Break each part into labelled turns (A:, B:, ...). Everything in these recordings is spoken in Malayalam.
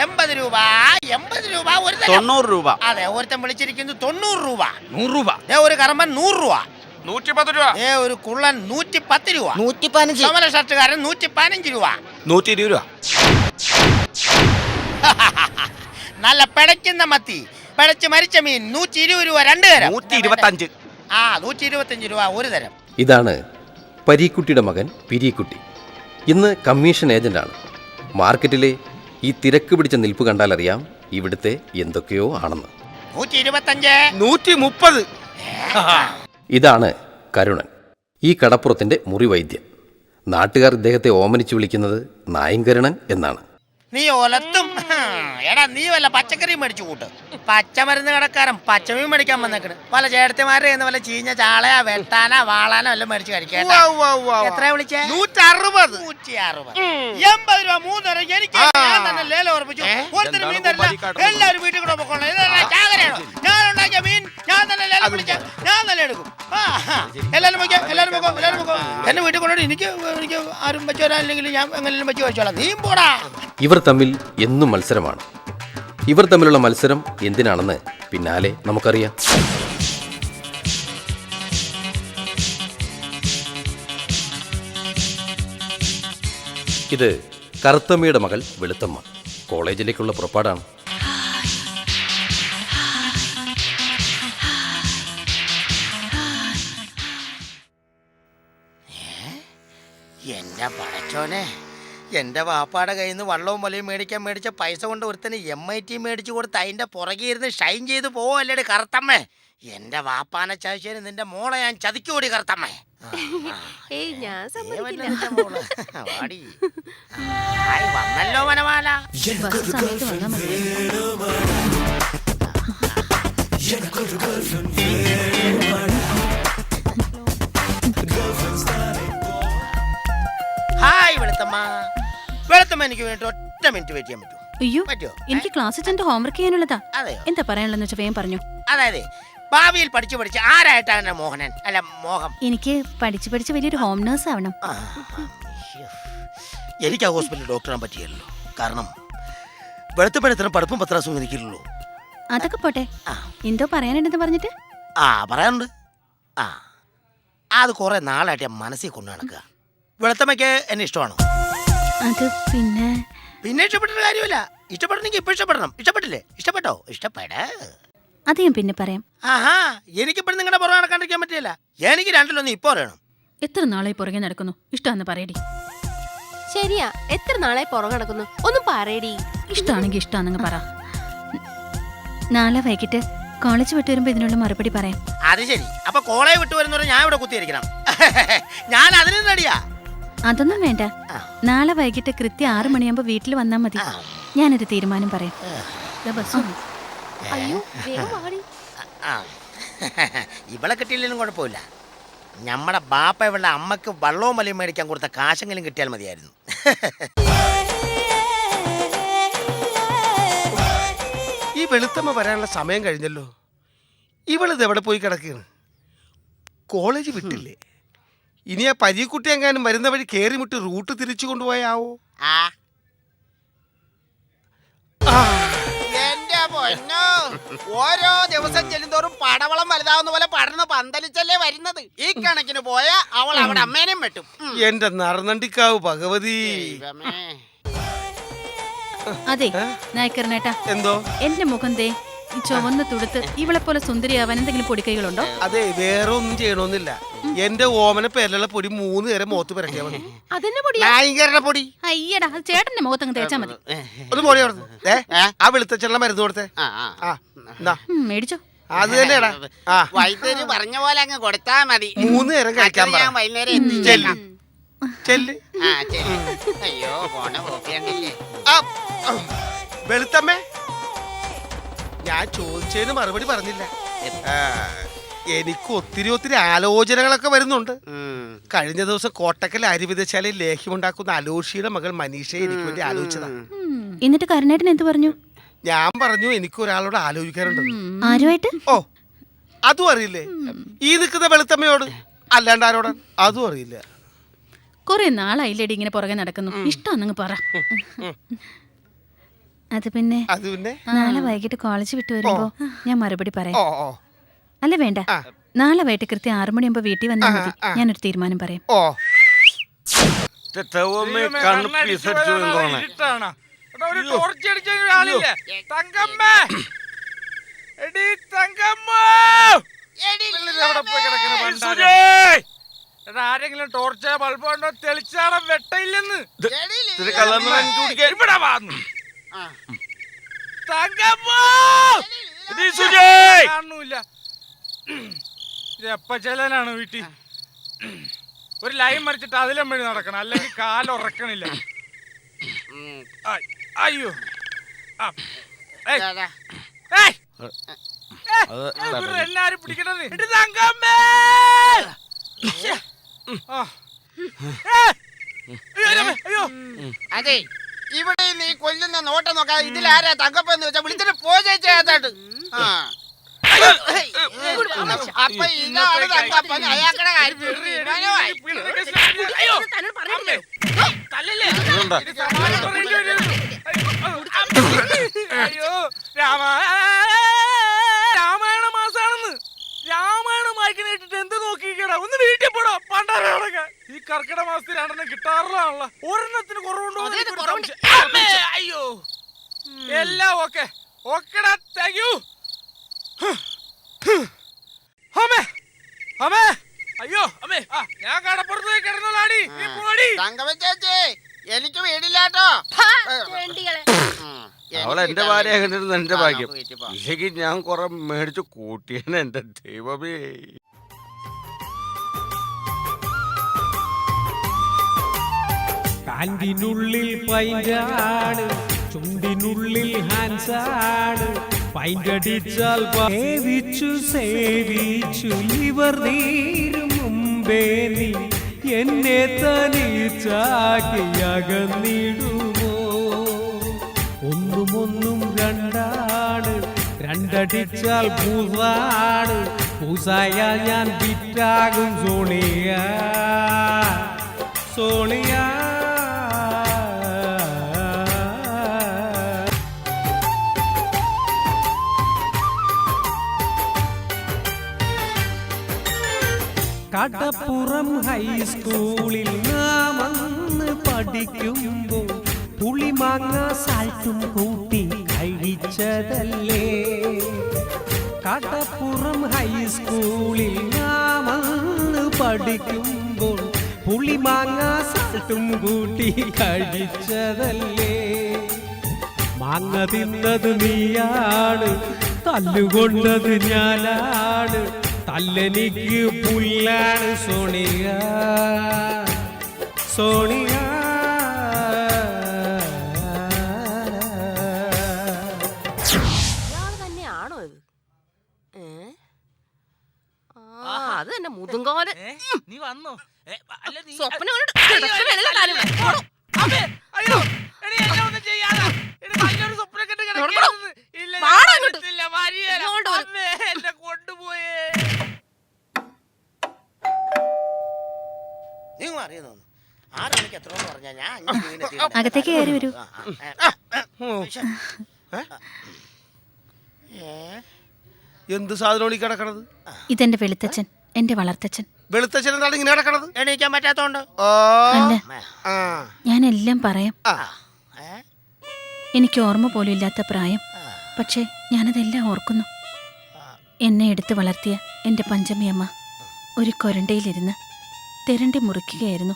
A: 80 രൂപ 80 രൂപ ഒരു
B: 90 രൂപ.
A: അതെ, ഒരുത്തൻ വിളിച്ചിരിക്കുന്നു 90 രൂപ.
B: 100 രൂപ.
A: ഒരു കറമ്പൻ 100 രൂപ.
B: 110 രൂപ.
A: ഒരു കുള്ളൻ 110 രൂപ.
C: 115.
A: സമര ഷർട്ടുകാരൻ 115 രൂപ.
B: 120 രൂപ.
A: നല്ല പിടയ്ക്കുന്ന മത്തി, പിടച്ച് മരിച്ച മീൻ 120 രൂപ 2 തരം.
B: 125.
A: 125 രൂപ ഒരു തരം.
D: ഇതാണ് പരീക്കുട്ടിയുടെ മകൻ പിരീക്കുട്ടി. ഇന്ന് കമ്മീഷൻ ഏജന്റാണ്. മാർക്കറ്റിലെ ഈ തിരക്ക് പിടിച്ച നിൽപ്പ് കണ്ടാലറിയാം ഇവിടുത്തെ എന്തൊക്കെയോ ആണെന്ന്.
A: 125.
B: 130.
D: ഇതാണ് കരുണൻ, ഈ കടപ്പുറത്തിൻ്റെ മുറി വൈദ്യൻ. നാട്ടുകാർ ഇദ്ദേഹത്തെ ഓമനിച്ചു വിളിക്കുന്നത് നായങ്കരുണൻ എന്നാണ്.
A: നീ ഒലത്തും. എടാ, നീ വല്ല പച്ചക്കറി മേടിച്ചു കൂട്ട്. പച്ചമരുന്ന് കടക്കാരൻ പച്ചമീൻ മേടിക്കാൻ വന്നേക്കണ്. പല ചേട്ടത്തിമാരുടെ വല്ല ചീഞ്ഞ ചാളയാ വെട്ടാനാ വാളാനോ എല്ലാം മേടിച്ച് കഴിക്കാം. എത്ര വിളിച്ചേ?
B: 160.
A: 160. 80 രൂപ 3 തരം. എനിക്ക് ഞാൻ തന്നെ ലേലം ഉറപ്പിച്ചു. ഒരുത്തരും മീൻ തരില്ല. എല്ലാവരും വീട്ടിൽ കൂടെ പോകണം. ചാകരയാണോ? ഞാൻ ഉണ്ടാക്കിയ മീൻ ഞാൻ തന്നെ ലേലം വിളിച്ച ഞാൻ തന്നെ എടുക്കും. എല്ലാവരും വയ്ക്കാം, എല്ലാവരും വെക്കോ, എല്ലാവരും വെക്കോ. എന്നെ വീട്ടിൽ കൊണ്ടു. എനിക്ക് ആരും വെച്ച് വരാനില്ലെങ്കിൽ ഞാൻ എങ്ങനെയും വെച്ച് കഴിച്ചോളാം. നീ പോടാ.
D: ഇവർ തമ്മിൽ എന്നും മത്സരമാണ്. ഇവർ തമ്മിലുള്ള മത്സരം എന്തിനാണെന്ന് പിന്നാലെ നമുക്കറിയാം. ഇത് കറുത്തമ്മയുടെ മകൾ വെളുത്തമ്മ. കോളേജിലേക്കുള്ള പുറപ്പാടാണ്.
A: എന്റെ പടച്ചോനെ, എന്റെ വാപ്പാടെ കയ്യിൽ നിന്ന് വള്ളവും വലയും മേടിച്ച പൈസ കൊണ്ട് ഒരുത്തന് MIT മേടിച്ചു കൊടുത്ത് അതിന്റെ പുറകെ ഇരുന്ന് ഷൈൻ ചെയ്ത് പോവല്ലേ കറുത്തമ്മേ. എന്റെ വാപ്പാനെ ചതിച്ചതിന് നിന്റെ മോളെ ഞാൻ ചതിക്കൂടി കറുത്തമ്മേ. വന്നല്ലോ വനമാല. ഹായ് വെളുത്തമ്മ. വെളുത്തമ്മ, എനിക്ക് വേണ്ടി 1 മിനിറ്റ് വെയിറ്റ് ചെയ്യാൻ പറ്റുമോ?
E: അയ്യോ,
A: പറ്റുമോ?
E: എനിക്ക് ക്ലാസ്സിൽ ചെന്ന് ഹോംവർക്ക് ചെയ്യാനുള്ളതാ.
A: അതെയോ?
E: എന്താ പറയാനുള്ളതെന്ന് വെച്ചാൽ വേഗം പറഞ്ഞു.
A: അതായത് ഭാവിയിൽ പഠിച്ച് ആരായിട്ടാണ് മോഹനൻ അല്ല മോഹം?
E: എനിക്ക് പഠിച്ച് വലിയൊരു ഹോം നേഴ്സ് ആവണം.
A: എനിക്ക് ആ ഹോസ്പിറ്റലിൽ ഡോക്ടറാൻ പറ്റിയല്ലോ. കാരണം വെളുത്തപ്പഴത്തിനും പഠിപ്പും പത്രാസും എനിക്കില്ലല്ലോ.
E: അതൊക്കെ പോട്ടെ, എന്തോ പറയാനുണ്ടെന്ന് പറഞ്ഞിട്ട്.
A: പറയാനുണ്ട്. അത് കുറെ നാളായിട്ട് ഞാൻ മനസ്സിൽ കൊണ്ടു നടക്കുക. വെളുത്തമ്മയ്ക്ക് എന്നെ ഇഷ്ടമാണോ?
E: അത് പിന്നെ
A: ഇഷ്ടപ്പെട്ട കാര്യമില്ല. ഇഷ്ടപ്പെടണമെങ്കിൽ ഇപ്പൊ ഇഷ്ടപ്പെടണം. ഇഷ്ടപ്പെട്ടില്ലേ? ഇഷ്ടപ്പെട്ടോ?
E: അത് ഞാൻ പിന്നെ പറയാം.
A: എനിക്കിപ്പോഴും നിങ്ങളുടെ പുറകെ നടക്കാണ്ടിരിക്കാൻ പറ്റില്ല. എനിക്ക് രണ്ടിലൊന്നും ഇപ്പൊ അറിയണം.
E: എത്ര നാളായി പുറകെ നടക്കുന്നു? ഇഷ്ടമാണെന്ന് പറയടി.
F: ശരിയാ, എത്ര നാളായി പുറകെ നടക്കുന്നു? ഒന്നും പറയടി.
E: ഇഷ്ടമാണെങ്കിൽ ഇഷ്ടമാണെന്ന് പറ. നാളെ വൈകിട്ട് കോളേജ് വിട്ട് വരുമ്പോ ഇതിനുള്ള മറുപടി പറയാം.
A: അത് ശരി. അപ്പൊ കോളേജ് വിട്ട് വരുന്നവരെ ഞാൻ ഇവിടെ കുത്തിയിരിക്കണം. ഞാൻ അതിന് റെഡിയാ.
E: അതൊന്നും വേണ്ട. നാളെ വൈകിട്ട് കൃത്യം 6 മണിയാകുമ്പോ വീട്ടിൽ വന്നാൽ മതി. ഞാനൊരു തീരുമാനം പറയാം.
F: അയ്യോ, വേഗം വാടി.
A: ഇവളെ കിട്ടിയില്ലെങ്കിലും കുഴപ്പമില്ല. നമ്മുടെ ബാപ്പ ഇവളുടെ അമ്മക്ക് വള്ളവും മലയും മേടിക്കാൻ കൊടുത്ത കാശെങ്കിലും കിട്ടിയാൽ മതിയായിരുന്നു.
B: ഈ വെളുത്തമ്മ വരാനുള്ള സമയം കഴിഞ്ഞല്ലോ. ഇവളിത് എവിടെ പോയി കിടക്കുകയാണ്? കോളേജ് വിട്ടില്ലേ? ഇനി ആ പരീക്കുട്ടി എങ്ങാനും വരുന്ന വഴി കേറിമുട്ടി റൂട്ട് തിരിച്ചു കൊണ്ടുപോയാവോ?
A: എന്റെ പൊന്നോ, ഓരോ ദിവസം ചെല്ലുന്തോറും പടവളം വലുതാവുന്ന പോലെ പടർന്ന് പന്തലിച്ചല്ലേ വരുന്നത്. ഈ കണക്കിന് പോയ അവൾ അവിടെ അമ്മേനെയും വെട്ടും.
B: എന്റെ നറുനണ്ടിക്കാവ് ഭഗവതി.
E: അതെ നായ്ക്കറിനേട്ടാ,
B: എന്തോ
E: എന്റെ മുഖം ദേ ഈ ചുവന്ന തുടുത്ത് ഇവളെ പോലെ സുന്ദരിയാവാൻ എന്തെങ്കിലും പൊടിക്കൈകളുണ്ടോ?
B: അതെ, വേറെ ഒന്നും ചെയ്യണമെന്നില്ല. എന്റെ ഓമന പേരിലുള്ള പൊടി 3 നേരം മുഖത്ത് പുരട്ടിയാ മതി.
A: നായികരുടെ പൊടി.
E: അയ്യടാ, അത് ചേട്ടന്റെ മുഖത്തങ്ങ് തേച്ചാ മതി.
B: ഒന്ന് പൊടി ആ വെളുത്തച്ചെള്ള മരുന്ന് കൊടുത്തേ.
E: മേടിച്ചോ?
B: അത് തന്നെയാടാ.
A: വൈദ്യര് പറഞ്ഞ പോലെ അങ്ങ് കൊടുത്താ മതി.
B: 3 നേരം കഴിക്കാൻ പറ.
A: വൈകുന്നേരം
B: ചെല്ല്.
A: അയ്യോ, പോണ കോപ്പിയണ്ടില്ലേ.
B: വെളുത്തമ്മേ, ഞാൻ ചോദിച്ചതിന് മറുപടി പറഞ്ഞില്ല. എനിക്ക് ഒത്തിരി ആലോചനകളൊക്കെ വരുന്നുണ്ട്. കഴിഞ്ഞ ദിവസം കോട്ടക്കൽ അരിവിതശാലയിൽ ലേഹ്യമുണ്ടാക്കുന്ന അലോഷിയുടെ മകൾ മനീഷയെ എനിക്ക് വേണ്ടി ആലോചിച്ചതാ.
E: എന്നിട്ട് കരുണേട്ടൻ എന്ത് പറഞ്ഞു?
B: ഞാൻ പറഞ്ഞു എനിക്ക് ഒരാളോട് ആലോചിക്കാറുണ്ട്.
E: ആരുമായിട്ട്?
B: ഓ, അതും അറിയില്ലേ? ഈ നിൽക്കുന്ന വെളുത്തമ്മയോട്. അല്ലാണ്ട് ആരോടാ? അതും അറിയില്ല.
E: കുറെ നാളായില്ലേടി ഇങ്ങനെ പുറകെ നടക്കുന്നു. ഇഷ്ടമാണെന്ന് പറ. അത് പിന്നെ നാളെ വൈകിട്ട് കോളേജ് വിട്ട് വരുമ്പോ ഞാൻ മറുപടി പറയാം. അല്ല വേണ്ട, നാളെ വൈകിട്ട് കൃത്യം 6 മണിയാകുമ്പോ വീട്ടിൽ വന്നാൽ മതി. ഞാനൊരു തീരുമാനം പറയാം.
C: ആരെങ്കിലും ടോർച്ച് ബൾബ് ഉണ്ടോ? തെളിച്ചാളം വെട്ടയില്ലെന്ന് കാണൂല. എപ്പച്ചലാണ് വീട്ടിൽ ഒരു ലൈൻ മറിച്ചിട്ട് അതിലും വഴി നടക്കണം, അല്ലെങ്കിൽ കാലുറക്കണില്ല. അയ്യോ എല്ലാരും പിടിക്കണത്.
A: അതെ, ഇവിടെ നീ കൊല്ലുന്ന നോട്ടം നോക്കാ. ഇതിലാരാ തങ്കപ്പെന്ന് വെച്ചാ വിളിച്ചിട്ട് പോയിട്ട് അപ്പൊ ഇതാണ് തങ്കപ്പൻ. അയാളുടെ
C: അയ്യോ രാമായണ മാസാണെന്ന്. രാമായണം വായിക്കണേറ്റിട്ട് എന്ത് നോക്കിക്കടാ? ഒന്ന് വീട്ടിൽ പോടാ പണ്ടാരൊക്കെ. ഈ കർക്കിടക മാസത്തിൽ 2 കിട്ടാറുള്ള ഒരെണ്ണത്തിന് കുറവുണ്ടോ? അയ്യോ എല്ലാം ഓക്കെ ഓക്കെടാ. Thank you. അമ്മേ അമ്മേ അയ്യോ അമ്മേ, ഞാൻ കടപ്പുറത്ത് പോയി കിടന്നോളാടി.
A: തങ്കപ്പച്ചേ, എനിക്ക് വീടില്ലാട്ടോ.
B: അവൾ എന്റെ ഭാര്യ എന്റെ ഭാഗ്യം. ഇല്ലെങ്കിൽ ഞാൻ കുറെ മേടിച്ചു കൂട്ടിയാണ്. എന്റെ ദൈവമേ.
G: പാന്റിനുള്ളിൽ പൈന്റാണ്, ചുണ്ടിനുള്ളിൽ ഹാൻസാണ്. പൈന്റടിച്ചാൽ സേവിച്ചു സേവിച്ചു ഇവർ നീരും മുമ്പേ നീ എന്നെ തനിച്ചാക്കിയകന്നിടുമോ? ഒന്നും രണ്ടാണ്, രണ്ടടിച്ചാൽ പൂസാണ്. പൂസായ ഞാൻ വിറ്റാകും സോണിയ സോണിയ. കടപ്പുറം ഹൈസ്കൂളിൽ നാം അന്ന് പഠിക്കുമ്പോൾ പുളിമാങ്ങ സാൽട്ടും കൂട്ടി കഴിച്ചതല്ലേ. കടപ്പുറം ഹൈസ്കൂളിൽ നാം അന്ന് പഠിക്കുമ്പോൾ പുളിമാങ്ങ സാൽട്ടും കൂട്ടി കഴിച്ചതല്ലേ. മാങ്ങ തിന്നത് നീയാണ്, തല്ലുകൊണ്ടത് ഞാനാണ്. തല്ലെനിക്ക് പുല്ലാണ് സോണിയ സോണിയ.
F: തന്നെയാണോ ഇത്? അത് തന്നെ മുതുങ്കോല്.
C: നീ വന്നോ?
F: സ്വപ്നം
C: കൊണ്ടുപോയേ.
A: നീ അറിയുന്നു 6 മണിക്ക് എത്ര പറഞ്ഞാ ഞാൻ
E: അകത്തേക്ക് കയറി വരൂ.
B: എന്ത് സാധനം ഈ കിടക്കണത്?
E: ഇതെന്റെ വെളുത്തച്ഛൻ, എന്റെ വളർത്തച്ഛൻ.
B: വെളുത്തച്ഛൻ എന്താണ് ഇങ്ങനെ കിടക്കണത്?
A: എണീക്കാൻ പറ്റാത്തോണ്ട്.
E: അല്ല, ഞാനെല്ലാം പറയാം. എനിക്ക് ഓർമ്മ പോലും ഇല്ലാത്ത പ്രായം, പക്ഷേ ഞാനതെല്ലാം ഓർക്കുന്നു. എന്നെ എടുത്ത് വളർത്തിയ എൻ്റെ പഞ്ചമിയമ്മ ഒരു കൊരണ്ടയിലിരുന്ന് തെരണ്ടി മുറിക്കുകയായിരുന്നു.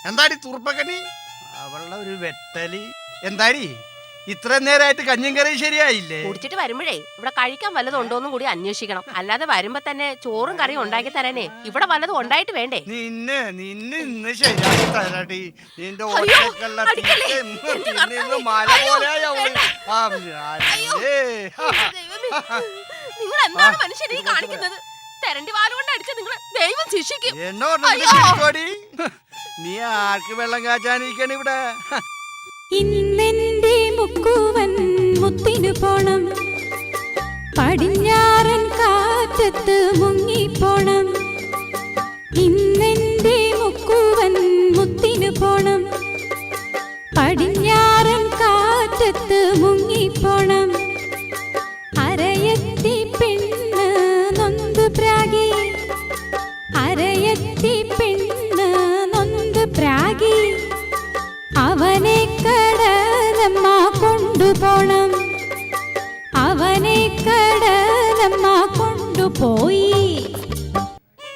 B: എന്താടി തുർപ്പക്കനി? അവളുടെ ഒരു വെട്ടലി. എന്താടി ഇത്ര നേരമായിട്ട് കഞ്ഞും കറിയും ശരിയായില്ലേ?
F: കുടിച്ചിട്ട് വരുമ്പോഴേ ഇവിടെ കഴിക്കാൻ വല്ലതും ഉണ്ടോന്നും കൂടി അന്വേഷിക്കണം. അല്ലാതെ വരുമ്പോ തന്നെ ചോറും കറിയും ഉണ്ടാക്കി തരാനേ ഇവിടെ വല്ലതും ഉണ്ടായിട്ട് വേണ്ടേ?
B: നിന്നെ ഇന്ന് ശരിയാക്കി തരാടി. നിന്റെ മല പോലെയാവും.
F: നിങ്ങൾ എന്താണ് മനുഷ്യരെ കാണിക്കുന്നത്? തെരണ്ടി വാലുകൊണ്ട് അടിച്ച നിങ്ങളെ ദൈവം ശിക്ഷിക്കും.
B: എന്നോടി നീ ആർക്ക് വെള്ളം കാച്ചാനിരിക്കണ ഇവിടെ?
H: ഇന്നെന്റെ മുക്കുവൻ മുത്തിനു പോണം, പടിഞ്ഞാറൻ കാറ്റത്ത് മുങ്ങിപ്പോണം. പോണം. അവനെ കടലമ്മ കൊണ്ടുപോയി.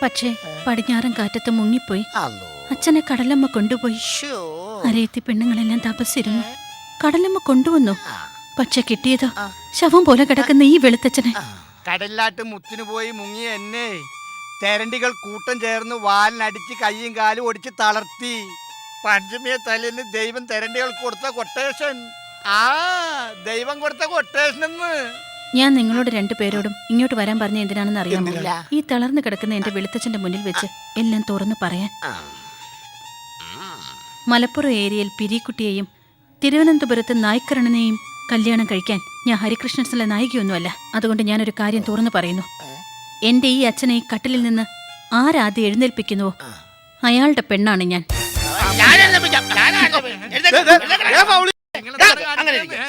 E: പക്ഷേ പടിഞ്ഞാറൻ കാറ്റത്ത് മുങ്ങിപ്പോയി. അച്ഛനെ കടലമ്മ കൊണ്ടുപോയി. അരയത്തി പെണ്ണുങ്ങളെല്ലാം തപസ്സിരുന്നു. കടലമ്മ കൊണ്ടുവന്നു. പക്ഷെ കിട്ടിയതോ ശവം പോലെ കിടക്കുന്ന ഈ വെളുത്തച്ഛനെ.
A: കടലിലാട്ട് മുത്തിന് പോയി മുങ്ങിയ എന്നെ തെരണ്ടികൾ കൂട്ടം ചേർന്ന് വാലിനടിച്ച് കയ്യും കാലും ഒടിച്ച് തളർത്തി. പഞ്ചമിയെ തലേന്ന് ദൈവം തെരണ്ടികൾക്ക് കൊടുത്ത കൊട്ടേഷൻ. ദൈവം കൊടുത്ത കൊട്ടേഷൻ എന്ന്.
E: ഞാൻ നിങ്ങളോട് രണ്ടുപേരോടും ഇങ്ങോട്ട് വരാൻ പറഞ്ഞ എന്തിനാണെന്ന് അറിയാമോ? ഈ തളർന്നു കിടക്കുന്ന എന്റെ വെളുത്തച്ഛന്റെ മുന്നിൽ വെച്ച് എല്ലാം തുറന്നു പറയാൻ. മലപ്പുറം ഏരിയയിൽ പിരീക്കുട്ടിയെയും തിരുവനന്തപുരത്ത് നായ്ക്കരണനെയും കല്യാണം കഴിക്കാൻ ഞാൻ ഹരികൃഷ്ണൻസിലെ നായികയൊന്നുമല്ല. അതുകൊണ്ട് ഞാനൊരു കാര്യം തുറന്നു പറയുന്നു. എന്റെ ഈ അച്ഛനെ ഈ കട്ടിലിൽ നിന്ന് ആരാദ്യം എഴുന്നേൽപ്പിക്കുന്നുവോ അയാളുടെ പെണ്ണാണ് ഞാൻ.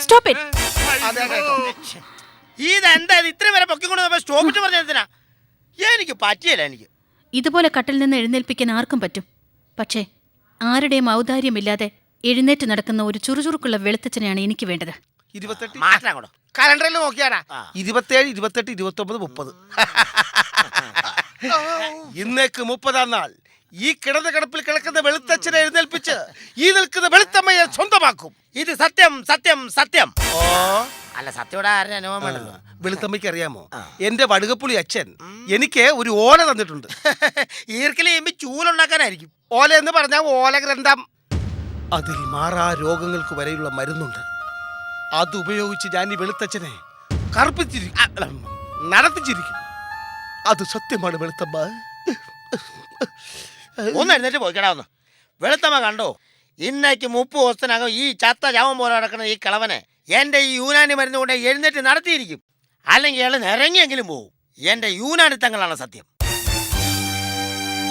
E: Stop it.
A: ഇതെന്താ ഇത്ര വരെ പൊക്കിക്കൊണ്ട് സ്റ്റോപ്പിട്ട് പറഞ്ഞാ എനിക്ക് പറ്റിയല്ല. എനിക്ക്
E: ഇതുപോലെ കട്ടിൽ നിന്ന് എഴുന്നേൽപ്പിക്കാൻ ആർക്കും പറ്റും. പക്ഷേ ആരുടെയും ഔദാര്യമില്ലാതെ എഴുന്നേറ്റ് നടക്കുന്ന ഒരു ചുറുചുറുക്കുള്ള വെളുത്തച്ഛനെയാണ് എനിക്ക് വേണ്ടത്.
B: 28 കലണ്ടറിൽ നോക്കിയാടാ. 27, 28, 29, 30. ഇന്നേക്ക് 30-ാം നാൾ ഈ കിടന്ന കിടപ്പിൽ കിടക്കുന്ന വെളുത്തച്ഛനെ എഴുന്നേൽപ്പിച്ച് ഈ നിൽക്കുന്ന വെളുത്തമ്മയെ സ്വന്തമാക്കും.
A: ഇത് സത്യം സത്യം സത്യം. അല്ല സത്യോടെ ആരുടെ അനുഭവം വേണ്ടല്ലോ.
B: വെളുത്തമ്മയ്ക്ക് അറിയാമോ, എന്റെ വടുകപ്പുളി അച്ഛൻ എനിക്ക് ഒരു ഓല തന്നിട്ടുണ്ട്.
A: ഈർക്കിലി ചെയ്യുമ്പോ ചൂലുണ്ടാക്കാനായിരിക്കും.
B: ഓല എന്ന് പറഞ്ഞാൽ ഓല ഗ്രന്ഥം. അതിൽ മാറാ രോഗങ്ങൾക്ക് വരെയുള്ള മരുന്നുണ്ട്. അതുപയോഗിച്ച് ഞാൻ ഈ വെളുത്തച്ഛനെ നടത്തിച്ചിരിക്കും. അത് സത്യമാണ് വെളുത്തമ്മ.
A: ഒന്ന് എഴുന്നേറ്റ് പോയിക്കടാ. ഒന്ന് വെളുത്തമ്മ കണ്ടോ, ഇന്നേക്ക് 30 ദിവസത്തിനകം ഈ ചത്ത ചാവം പോലെ നടക്കുന്ന ഈ കിളവനെ എന്റെ ഈ യൂനാനി മരുന്ന് കൊണ്ട് എഴുന്നേറ്റ് നടത്തിയിരിക്കും. അല്ലെങ്കിൽ അയാൾ നിറങ്ങിയെങ്കിലും പോവും. എന്റെ യൂനാനിത്തങ്ങളാണ് സത്യം.